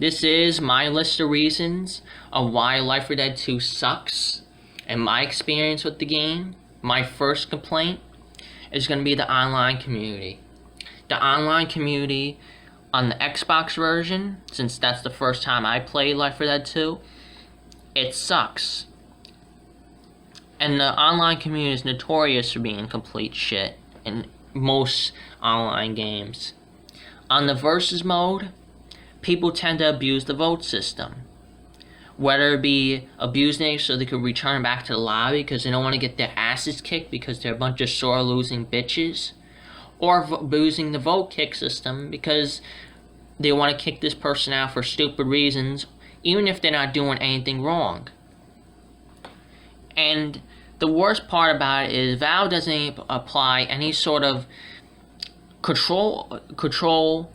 This is my list of reasons of why Left 4 Dead 2 sucks and my experience with the game. My first complaint is going to be the online community. The online community on the Xbox version, since that's the first time I played Left 4 Dead 2, it sucks. And the online community is notorious for being complete shit in most online games. On the versus mode, people tend to abuse the vote system. Whether it be abusing it so they could return back to the lobby because they don't want to get their asses kicked because they're a bunch of sore losing bitches, or abusing the vote kick system because they want to kick this person out for stupid reasons, even if they're not doing anything wrong. And the worst part about it is Valve doesn't apply any sort of control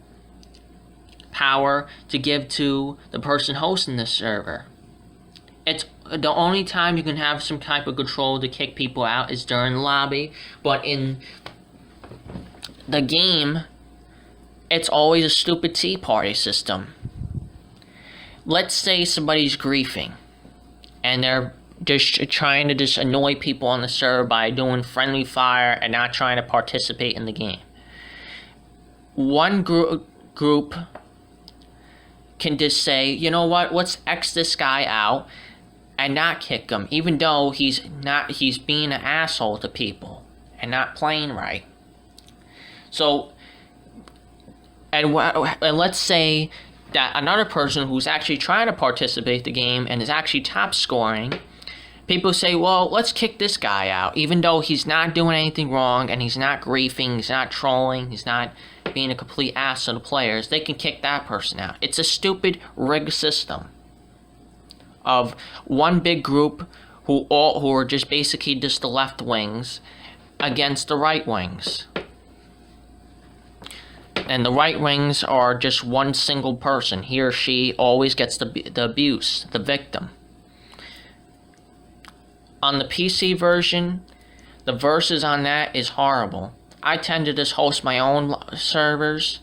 power to give to the person hosting the server. It's the only time you can have some type of control to kick people out is during the lobby, but in the game, it's always a stupid tea party system. Let's say somebody's griefing, and they're just trying to just annoy people on the server by doing friendly fire and not trying to participate in the game. One group can just say, you know what, let's X this guy out and not kick him, even though he's being an asshole to people and not playing right. So, and let's say that another person who's actually trying to participate in the game and is actually top scoring, people say, well, let's kick this guy out, even though he's not doing anything wrong and he's not griefing, he's not trolling, he's not being a complete ass to the players. They can kick that person out. It's a stupid rigged system of one big group who are just basically just the left wings against the right wings. And the right wings are just one single person. He or she always gets the abuse, the victim. On the PC version, the versus on that is horrible. I tend to just host my own servers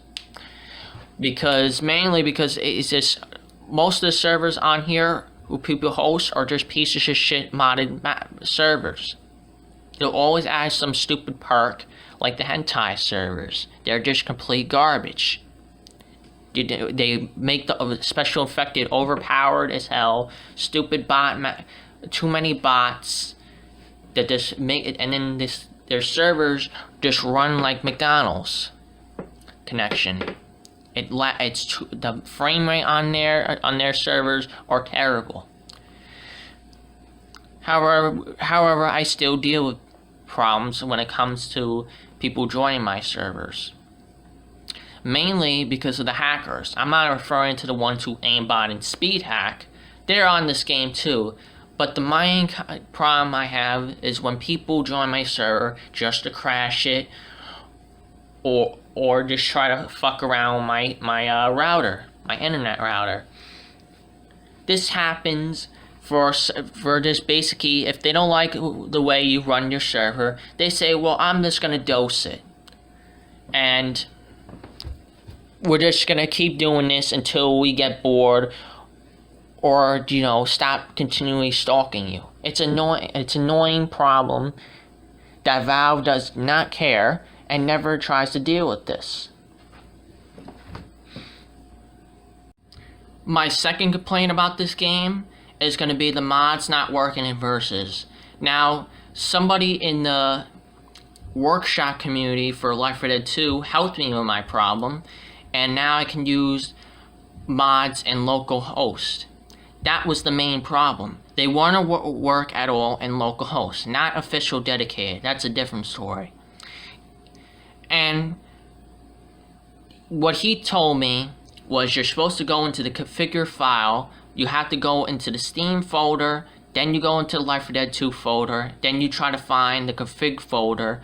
mainly because it's just most of the servers on here who people host are just pieces of shit modded servers. They'll always add some stupid perk like the hentai servers. They're just complete garbage. They make the special effect overpowered as hell. Stupid too many bots that just make it, and then their servers just run like McDonald's connection. The frame rate on their servers are terrible. However, I still deal with problems when it comes to people joining my servers. Mainly because of the hackers. I'm not referring to the ones who aimbot and speed hack. They're on this game too. But the main problem I have is when people join my server just to crash it, or just try to fuck around with my router, my internet router. This happens for just basically, if they don't like the way you run your server, they say, well, I'm just gonna dose it, and we're just gonna keep doing this until we get bored, or, stop continually stalking you. It's annoying problem that Valve does not care and never tries to deal with this. My second complaint about this game is going to be the mods not working in Versus. Now, somebody in the workshop community for Left 4 Dead 2 helped me with my problem, and now I can use mods and localhost. That was the main problem. They want to work at all in localhost, not official dedicated. That's a different story. And what he told me was you're supposed to go into the configure file, you have to go into the Steam folder, then you go into the Left 4 Dead 2 folder, then you try to find the config folder,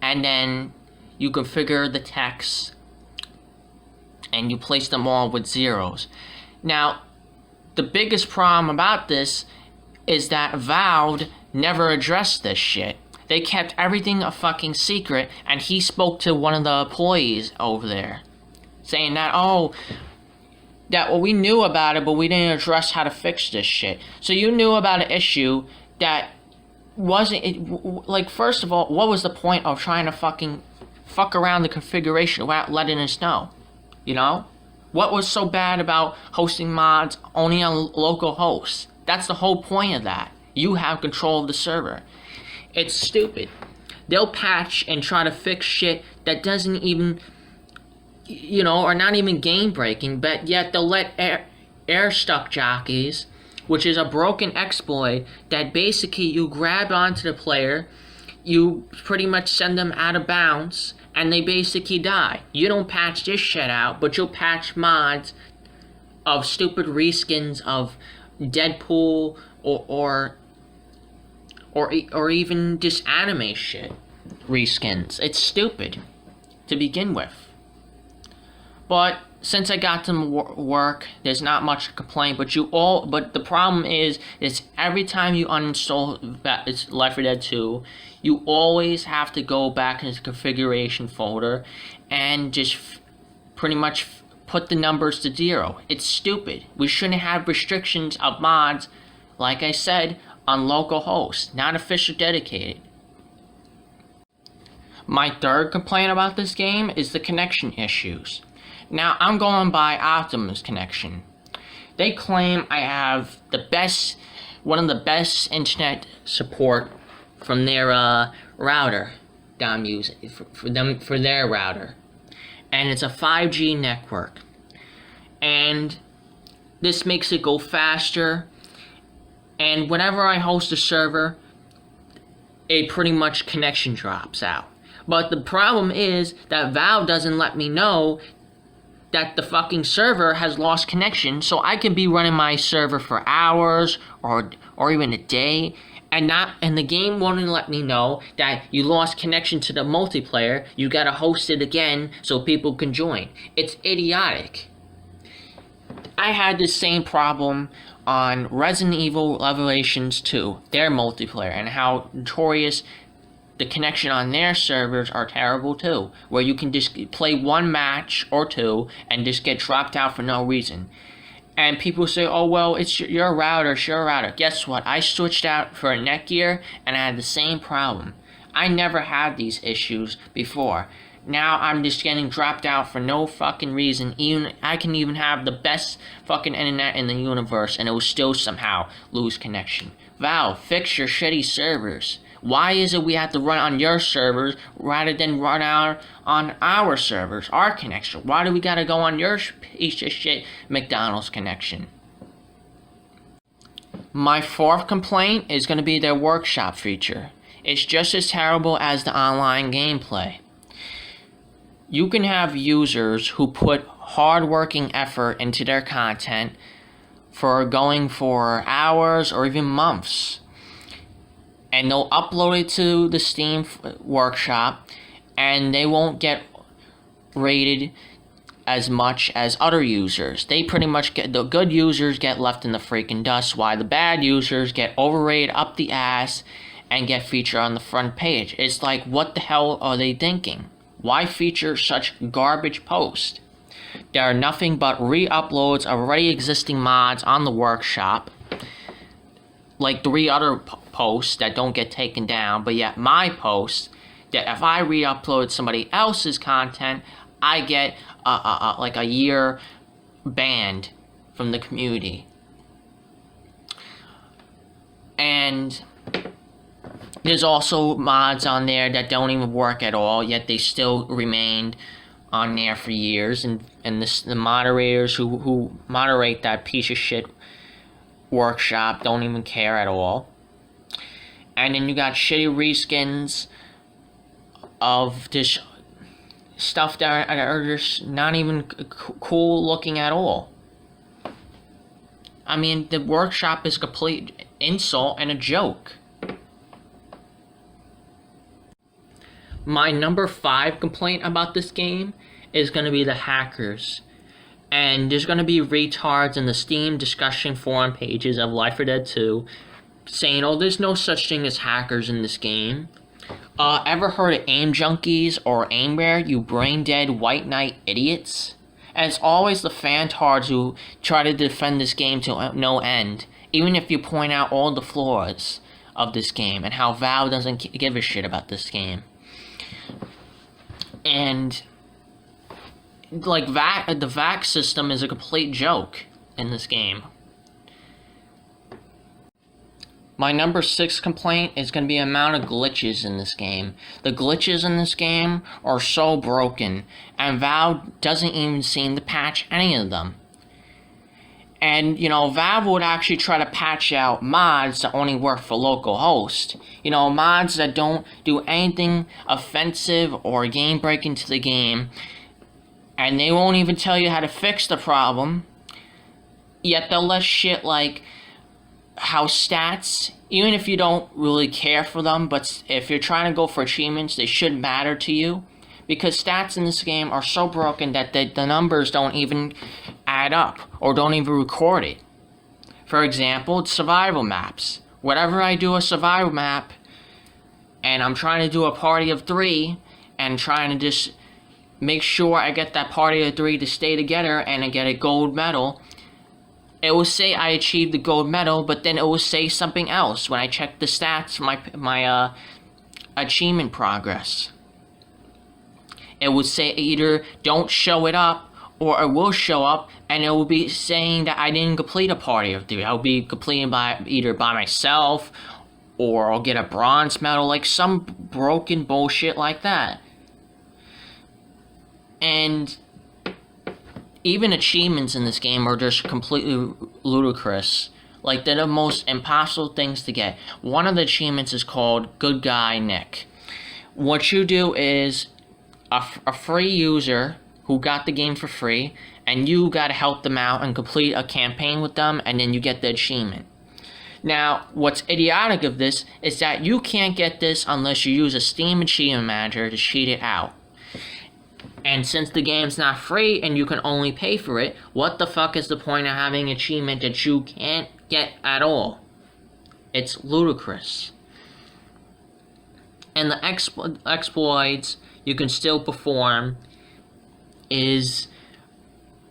and then you configure the text, and you place them all with zeros. Now, the biggest problem about this is that Valve never addressed this shit. They kept everything a fucking secret, and he spoke to one of the employees over there, saying that, oh, that, well, we knew about it, but we didn't address how to fix this shit. So you knew about an issue that wasn't, like, first of all, what was the point of trying to fuck around the configuration without letting us know? You know? What was so bad about hosting mods only on local hosts? That's the whole point of that. You have control of the server. It's stupid. They'll patch and try to fix shit that doesn't even, you know, are not even game breaking, but yet they'll let air stuck jockeys, which is a broken exploit that basically you grab onto the player, you pretty much send them out of bounds, and they basically die. You don't patch this shit out, but you'll patch mods of stupid reskins of Deadpool or even just anime shit reskins. It's stupid to begin with. But since I got them work, there's not much to complain. But the problem is every time you uninstall Left 4 Dead 2, you always have to go back into the configuration folder and just pretty much put the numbers to 0. It's stupid. We shouldn't have restrictions of mods, like I said, on local hosts, not official dedicated. My third complaint about this game is the connection issues. Now, I'm going by Optimus connection. They claim I have one of the best internet support from their router that I'm using for their router, and it's a 5G network, and this makes it go faster. And whenever I host a server, it pretty much connection drops out. But the problem is that Valve doesn't let me know that the fucking server has lost connection, so I could be running my server for hours or even a day, and the game won't let me know that you lost connection to the multiplayer. You gotta host it again so people can join. It's idiotic. I had the same problem on Resident Evil Revelations 2, their multiplayer, and how notorious the connection on their servers are terrible too, where you can just play one match or two and just get dropped out for no reason. And people say, oh well, it's your router, it's your router. Guess what? I switched out for a Netgear and I had the same problem. I never had these issues before. Now I'm just getting dropped out for no fucking reason. I can even have the best fucking internet in the universe and it will still somehow lose connection. Valve, fix your shitty servers. Why is it we have to run on your servers rather than run out on our servers, our connection? Why do we gotta go on your piece of shit McDonald's connection? My fourth complaint is gonna be their workshop feature. It's just as terrible as the online gameplay. You can have users who put hard-working effort into their content for going for hours or even months, and they'll upload it to the Steam workshop, and they won't get rated as much as other users. They pretty much the good users get left in the freaking dust, while the bad users get overrated up the ass and get featured on the front page. It's like, what the hell are they thinking? Why feature such garbage posts? There are nothing but re-uploads of already existing mods on the workshop, like 3 other posts that don't get taken down, but yet my post, that if I re-upload somebody else's content, I get like a year banned from the community. And there's also mods on there that don't even work at all, yet they still remained on there for years, and the moderators who moderate that piece of shit workshop don't even care at all. And then you got shitty reskins of this stuff that are just not even cool looking at all. I mean, the workshop is a complete insult and a joke. My number 5 complaint about this game is going to be the hackers. And there's going to be retards in the Steam discussion forum pages of Left 4 Dead 2 saying, oh, there's no such thing as hackers in this game. Ever heard of aim junkies or aimware, you brain dead white knight idiots? And it's always the fantards who try to defend this game to no end, even if you point out all the flaws of this game and how Valve doesn't give a shit about this game. And like the VAC system is a complete joke in this game. My number 6 complaint is going to be the amount of glitches in this game. The glitches in this game are so broken, and Valve doesn't even seem to patch any of them. And, Valve would actually try to patch out mods that only work for localhost. Mods that don't do anything offensive or game-breaking to the game, and they won't even tell you how to fix the problem, yet they'll let shit like how stats, even if you don't really care for them, but if you're trying to go for achievements, they should matter to you, because stats in this game are so broken that the numbers don't even add up or don't even record it. For example, survival maps. Whenever I do a survival map and I'm trying to do a party of 3 and trying to just make sure I get that party of 3 to stay together and I get a gold medal, it will say I achieved the gold medal, but then it will say something else when I check the stats, my achievement progress. It will say either don't show it up, or it will show up and it will be saying that I didn't complete a party of 3. I'll be completing either by myself, or I'll get a bronze medal, like some broken bullshit like that. And even achievements in this game are just completely ludicrous. Like, they're the most impossible things to get. One of the achievements is called Good Guy Nick. What you do is a free user who got the game for free, and you gotta help them out and complete a campaign with them, and then you get the achievement. Now, what's idiotic of this is that you can't get this unless you use a Steam Achievement Manager to cheat it out. And since the game's not free and you can only pay for it, what the fuck is the point of having an achievement that you can't get at all? It's ludicrous. And the exploits you can still perform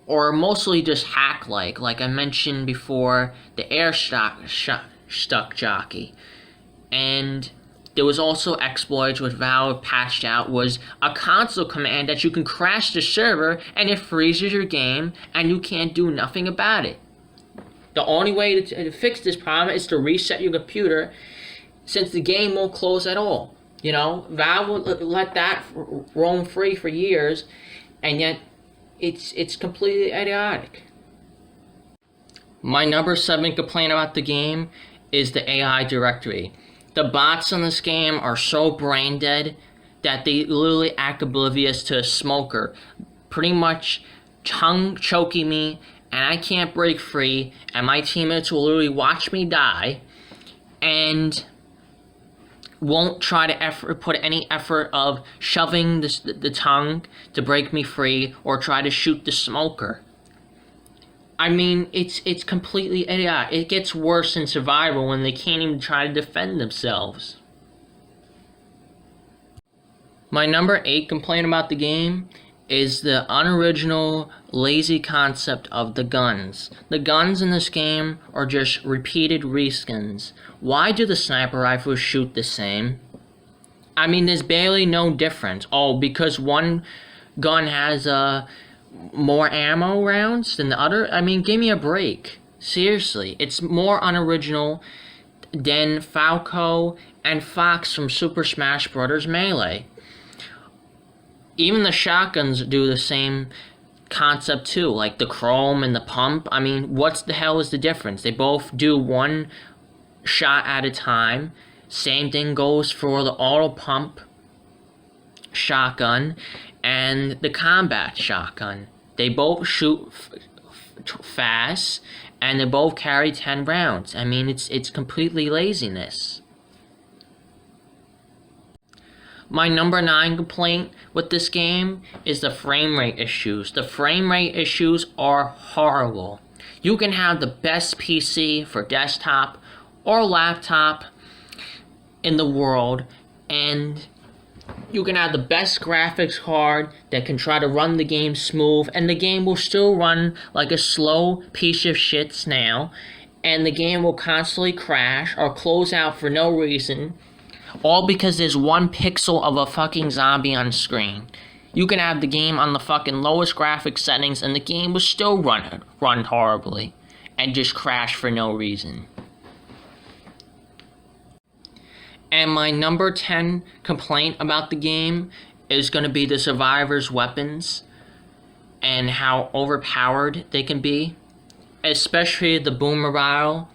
or mostly just hack-like I mentioned before, the air stuck jockey. And there was also exploits which Valve patched out, was a console command that you can crash the server and it freezes your game and you can't do nothing about it. The only way to fix this problem is to reset your computer, since the game won't close at all. Valve will let that roam free for years, and yet it's completely idiotic. My number 7 complaint about the game is the AI directory. The bots in this game are so brain dead that they literally act oblivious to a smoker, pretty much tongue choking me, and I can't break free, and my teammates will literally watch me die, and won't try to put any effort of shoving the tongue to break me free, or try to shoot the smoker. I mean, it's completely idiotic. It gets worse in survival when they can't even try to defend themselves. My number 8 complaint about the game is the unoriginal, lazy concept of the guns. The guns in this game are just repeated reskins. Why do the sniper rifles shoot the same? I mean, there's barely no difference. Oh, because one gun has more ammo rounds than the other? I mean, give me a break. Seriously, it's more unoriginal than Falco and Fox from Super Smash Bros. Melee. Even the shotguns do the same concept too, like the chrome and the pump. I mean, what the hell is the difference? They both do one shot at a time. Same thing goes for the auto pump shotgun and the combat shotgun. They both shoot fast, and they both carry 10 rounds. I mean, it's completely laziness. My number 9 complaint with this game is the frame rate issues. The frame rate issues are horrible. You can have the best PC for desktop or laptop in the world, and You can have the best graphics card that can try to run the game smooth, and the game will still run like a slow piece of shit snail, and the game will constantly crash or close out for no reason, all because there's one pixel of a fucking zombie on screen. You can have the game on the fucking lowest graphics settings and the game will still run horribly and just crash for no reason. And my number 10 complaint about the game is going to be the survivors' weapons and how overpowered they can be, especially the boomer barrel.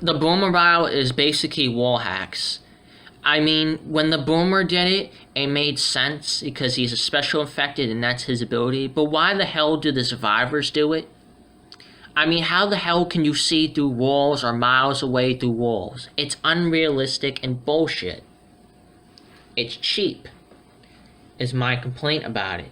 The boomer barrel is basically wall hacks. I mean, when the boomer did it, it made sense because he's a special infected and that's his ability, but why the hell do the survivors do it? I mean, how the hell can you see through walls or miles away through walls? It's unrealistic and bullshit. It's cheap, is my complaint about it.